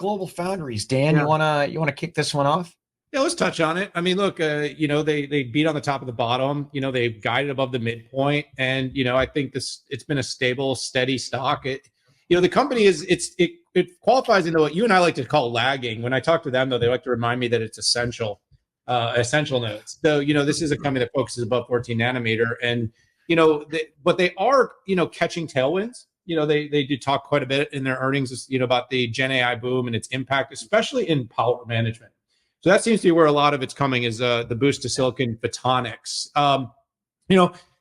GlobalFoundries. Dan, Yeah. you wanna kick this one off? Yeah, let's touch on it. I mean, look, they beat on the top of the bottom. They've guided above the midpoint, and I think it's been a stable, steady stock. The company it qualifies into what you and I like to call lagging. When I talk to them, though, they like to remind me that it's essential nodes. So this is a company that focuses above 14 nanometer, and but they are catching tailwinds. They do talk quite a bit in their earnings, about the Gen AI boom and its impact, especially in power management. So that seems to be where a lot of it's coming, is the boost to silicon photonics.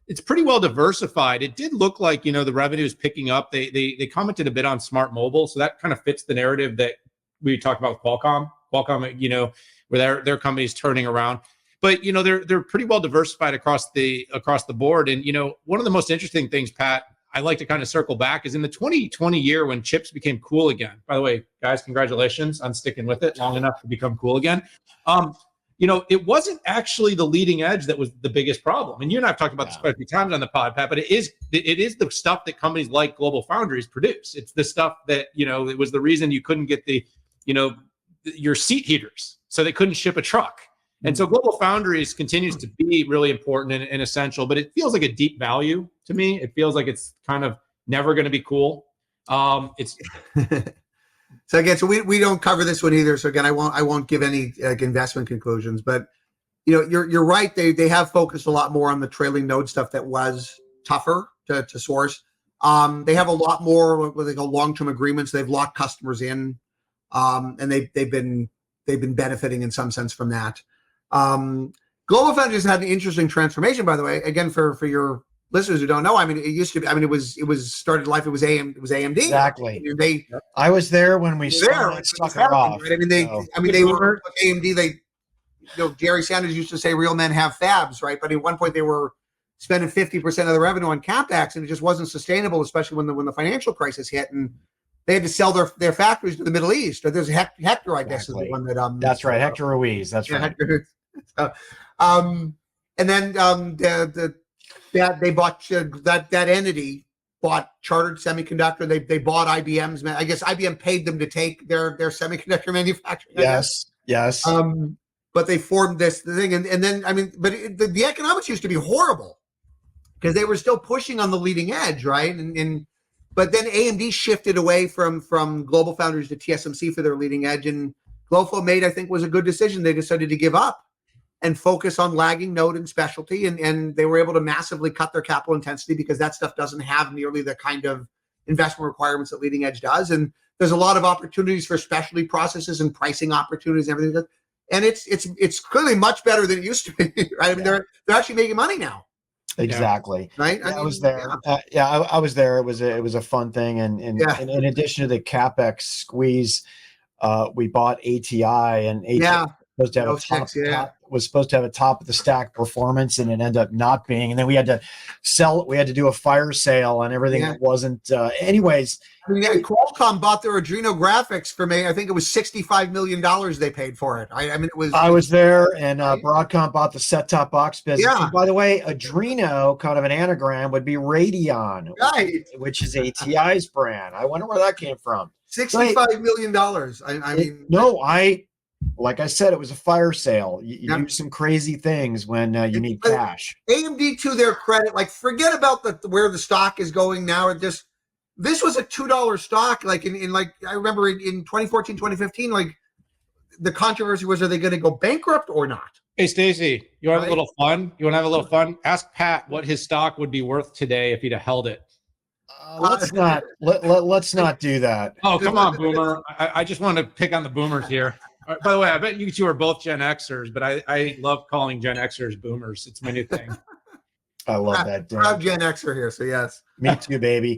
It's pretty well diversified. It did look like the revenue is picking up. They commented a bit on smart mobile, so that kind of fits the narrative that we talked about with Qualcomm. Qualcomm, where their company is turning around. But they're pretty well diversified across the board. And one of the most interesting things, Pat, I like to kind of circle back, is in the 2020 year when chips became cool again. By the way, guys, congratulations on sticking with it long enough to become cool again. It wasn't actually the leading edge that was the biggest problem. And you and I have talked about this quite a few times on the pod, Pat, but it is the stuff that companies like GlobalFoundries produce. It's the stuff that, it was the reason you couldn't get your seat heaters. So they couldn't ship a truck. And so GlobalFoundries continues to be really important and essential, but it feels like a deep value to me. It feels like it's kind of never going to be cool. It's So again, we don't cover this one either. So again, I won't give any investment conclusions, but you're right. They have focused a lot more on the trailing node stuff that was tougher to source. They have a lot more what they call long-term agreements. They've locked customers in, and they've been benefiting in some sense from that. GlobalFoundries has had an interesting transformation, by the way. Again, for your listeners who don't know, I mean, it used to be. I mean, it was started life. It was AMD. Exactly. They. I was there when we stuck it off. Right? I mean, they were AMD. Jerry Sanders used to say, "Real men have fabs," right? But at one point, they were spending 50% of the revenue on capex, and it just wasn't sustainable, especially when the financial crisis hit, and they had to sell their factories to the Middle East. Or there's Hector, I guess, is the one that That's right, Hector Ruiz. That's right. Hector. And then they bought that entity bought Chartered Semiconductor. They bought IBM's. I guess IBM paid them to take their semiconductor manufacturing. Yes. But they formed this thing, and then I mean, but the economics used to be horrible because they were still pushing on the leading edge, right? But then AMD shifted away from GlobalFoundries to TSMC for their leading edge, and GloFo made, I think, was a good decision. They decided to give up and focus on lagging node and specialty, and they were able to massively cut their capital intensity because that stuff doesn't have nearly the kind of investment requirements that leading edge does. And there's a lot of opportunities for specialty processes and pricing opportunities and everything. And it's clearly much better than it used to be, right? I mean, they're actually making money now. Exactly. Right. I was there. I was there. It was a fun thing. And in addition to the CapEx squeeze, we bought ATI, and ATI was supposed to have a top of the stack performance, and it ended up not being. And then we had to sell. We had to do a fire sale on everything that wasn't. Anyways, I mean, Qualcomm bought their Adreno graphics for me. I think it was $65 million they paid for it. I mean, it was. I was there, and Broadcom bought the set-top box business. Yeah. And by the way, Adreno, kind of an anagram, would be Radeon, right? Which is ATI's brand. I wonder where that came from. $65 million. I mean, like I said, it was a fire sale. You do some crazy things when you need cash. AMD, to their credit, like forget about where the stock is going now. This was a $2 stock. Like in I remember in 2014, 2015, like the controversy was, are they going to go bankrupt or not? Hey, Stacy, you want to have a little fun? You want to have a little fun? Ask Pat what his stock would be worth today if he'd have held it. Let's not do that. Oh, come on, Boomer. I just want to pick on the Boomers here. By the way, I bet you two are both Gen Xers, but I love calling Gen Xers Boomers. It's my new thing. I love that. Proud Gen Xer here, so yes. Me too, baby.